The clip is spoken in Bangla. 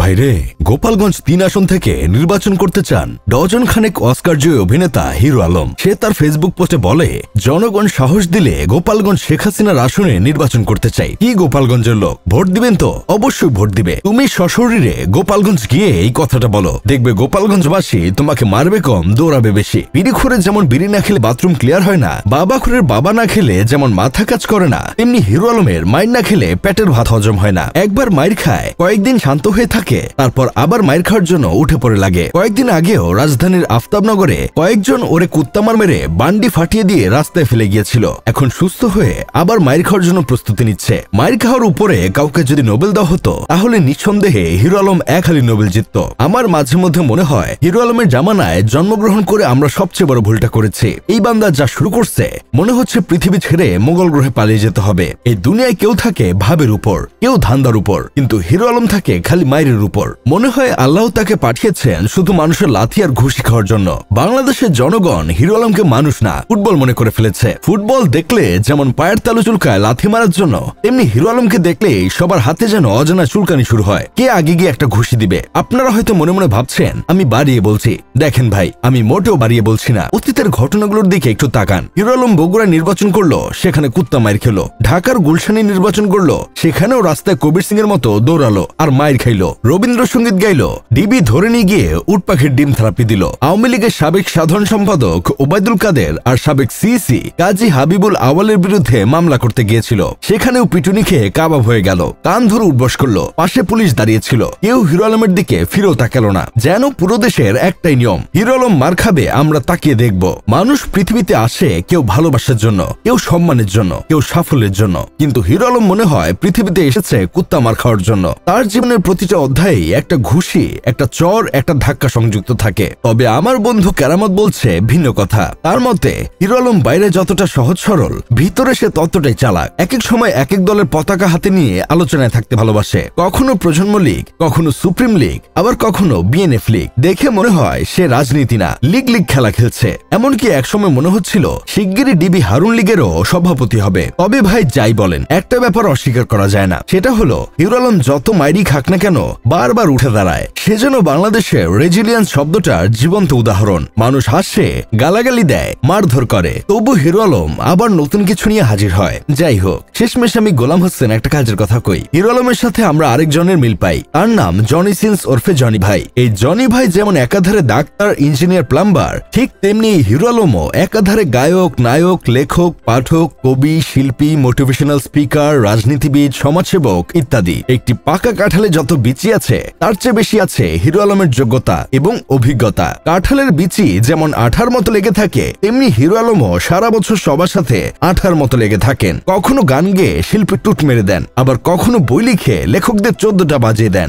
ভাইরে, গোপালগঞ্জ ৩ আসন থেকে নির্বাচন করতে চান ডজন খানেক অস্কার জয়ী অভিনেতা হিরো আলম। সে তার ফেসবুক পোস্টে বলে, জনগণ সাহস দিলে গোপালগঞ্জ শেখ হাসিনার আসনে নির্বাচন করতে চাই। কি গোপালগঞ্জের লোক, ভোট দিবেন তো? অবশ্যই ভোট দিবে। তুমি সশরীরে গোপালগঞ্জ গিয়ে এই কথাটা বলো, দেখবে গোপালগঞ্জবাসী তোমাকে মারবে কম, দৌড়াবে বেশি। বিড়িখোরের যেমন বিড়ি না খেলে বাথরুম ক্লিয়ার হয় না, বাবাখোরের বাবা না খেলে যেমন মাথা কাজ করে না, তেমনি হিরো আলমের মাইর না খেলে পেটের ভাত হজম হয় না। একবার মাইর খায়, কয়েকদিন শান্ত হয়ে থাকে, তারপর আবার মাইর খাওয়ার জন্য উঠে পড়ে লাগে। কয়েকদিন আগেও রাজধানীর আফতাবনগরে কয়েকজন ওরে কুত্তামার মেরে বান্ডি ফাটিয়ে দিয়ে রাস্তায় ফেলে গিয়েছিল। এখন সুস্থ হয়ে আবার মাইর খাওয়ার জন্য প্রস্তুতি নিচ্ছে। মাইর খাওয়ার উপরে কাউকে যদি নোবেল দেওয়া হতো তাহলে নিঃসন্দেহে হিরো আলম খালি নোবেল জিতত। আমার মাঝে মধ্যে মনে হয় হিরো আলমের জামানায় জন্মগ্রহণ করে আমরা সবচেয়ে বড় ভুলটা করেছি। এই বান্দা যা শুরু করছে, মনে হচ্ছে পৃথিবী ছেড়ে মঙ্গল গ্রহে পালিয়ে যেতে হবে। এই দুনিয়ায় কেউ থাকে ভাবের উপর, কেউ ধান্দার উপর, কিন্তু হিরো আলম থাকে খালি মাইরের উপর। মনে হয় আল্লাহ তাকে পাঠিয়েছেন শুধু মানুষের লাথি আর ঘুষি খাওয়ার জন্য। বাংলাদেশের জনগণ হিরো আলমকে মানুষ না, ফুটবল মনে করে ফেলেছে। ফুটবল দেখলে যেমন পায়ের তালু চুলকায় লাথি মারার জন্য, তেমনি হিরো আলমকে দেখলেই সবার হাতে যেন অজানা চুলকানি শুরু হয়। কে আগে গিয়ে একটা ঘুষি দিবে? আপনারা হয়তো মনে মনে ভাবছেন আমি বাড়িয়ে বলছি। দেখেন ভাই, আমি মোটেও বাড়িয়ে বলছি না। অতীতের ঘটনাগুলোর দিকে একটু তাকান। হিরো আলম বগুড়া নির্বাচন করলো, সেখানে কুত্তা মাইর খেলো। ঢাকার গুলশানে নির্বাচন করলো, সেখানেও রাস্তায় কবির সিং এর মতো দৌড়ালো আর মাইর খাইলো। রবীন্দ্রসঙ্গীত গাইলো, ডিবি ধরে নিয়ে গিয়ে উট পাখির ডিম থেরাপি দিল। আওয়ামী লীগের সাবেক সাধারণ সম্পাদক ওবায়দুল কাদের আর সাবেক সিসি কাজী হাবিবুল আওয়ালের বিরুদ্ধে মামলা করতে গিয়েছিল, সেখানেও পিটুনি খেয়ে কাবাব হয়ে গেল। কান ধরে উঠবস করলো, পাশে পুলিশ দাঁড়িয়েছিল, কেউ হিরো আলমের দিকে ফিরেও তাকালো না। যেন পুরো দেশের একটাই নিয়ম, হিরো আলম মার খাবে, আমরা তাকিয়ে দেখব। মানুষ পৃথিবীতে আসে কেউ ভালোবাসার জন্য, কেউ সম্মানের জন্য, কেউ সাফল্যের জন্য, কিন্তু হিরো আলম মনে হয় পৃথিবীতে এসেছে কুত্তা মার খাওয়ার জন্য। তার জীবনের প্রতিটা অধ্যায়ে একটা ঘুষি, একটা চর, একটা ধাক্কা সংযুক্ত থাকে। তবে আমার বন্ধু কেরামত বলছে ভিন্ন কথা। তার মতে হিরো আলম বাইরে যতটা সহজ সরল, ভিতরে সে ততটাই চালাক। এক এক সময় এক এক দলের পতাকা হাতে নিয়ে আলোচনায় থাকতে ভালোবাসে। কখনো প্রজন্ম লীগ, কখনো সুপ্রিম লীগ, আবার কখনো বিএনএফ লীগ। দেখে মনে হয় সে রাজনীতি না, লীগ লীগ খেলা খেলছে। এমনকি একসময় মনে হচ্ছিল শিগগিরই ডিবি হারুন লীগেরও সভাপতি হবে। তবে ভাই যাই বলেন, একটা ব্যাপার অস্বীকার করা যায় না, সেটা হলো হিরো আলম যত মাইরি খাক না কেন বারবার উঠে দাঁড়ায়। সেজন্য বাংলাদেশের রেজিলিয়েন্স শব্দটার জীবন্ত উদাহরণ। মানুষ হাসে, গালাগালি দেয়, মারধর করে, তবু হিরো আলম আবার নতুন কিছু নিয়ে হাজির হয়। যাই হোক, শেষমেশ আমি গোলাম হোসেন একটা কাজের কথা কই। হিরো আলমের সাথে আমরা আরেকজনের মিল পাই। তার নাম জনি সিন্স ওরফে জনি ভাই। এই জনি ভাই যেমন একাধারে ডাক্তার, ইঞ্জিনিয়ার, প্লাম্বার, ঠিক তেমনি হিরো আলমও একাধারে গায়ক, নায়ক, লেখক, পাঠক, কবি, শিল্পী, মোটিভেশনাল স্পিকার, রাজনীতিবিদ, সমাজসেবক ইত্যাদি। একটি পাকা কাঁঠালে যত বিচি আছে, তার চেয়ে বেশি আছে হিরো আলমের যোগ্যতা এবং অভিজ্ঞতা। কাঁঠালের বিচি যেমন আঠার মতো লেগে থাকে, তেমনি হিরো আলমও সারা বছর সবার সাথে আঠার মতো লেগে থাকেন। কখনো গান গেয়ে শিল্পী টুট মেরে দেন, আবার কখনো বই লিখে লেখকদের 14টা বাজিয়ে দেন।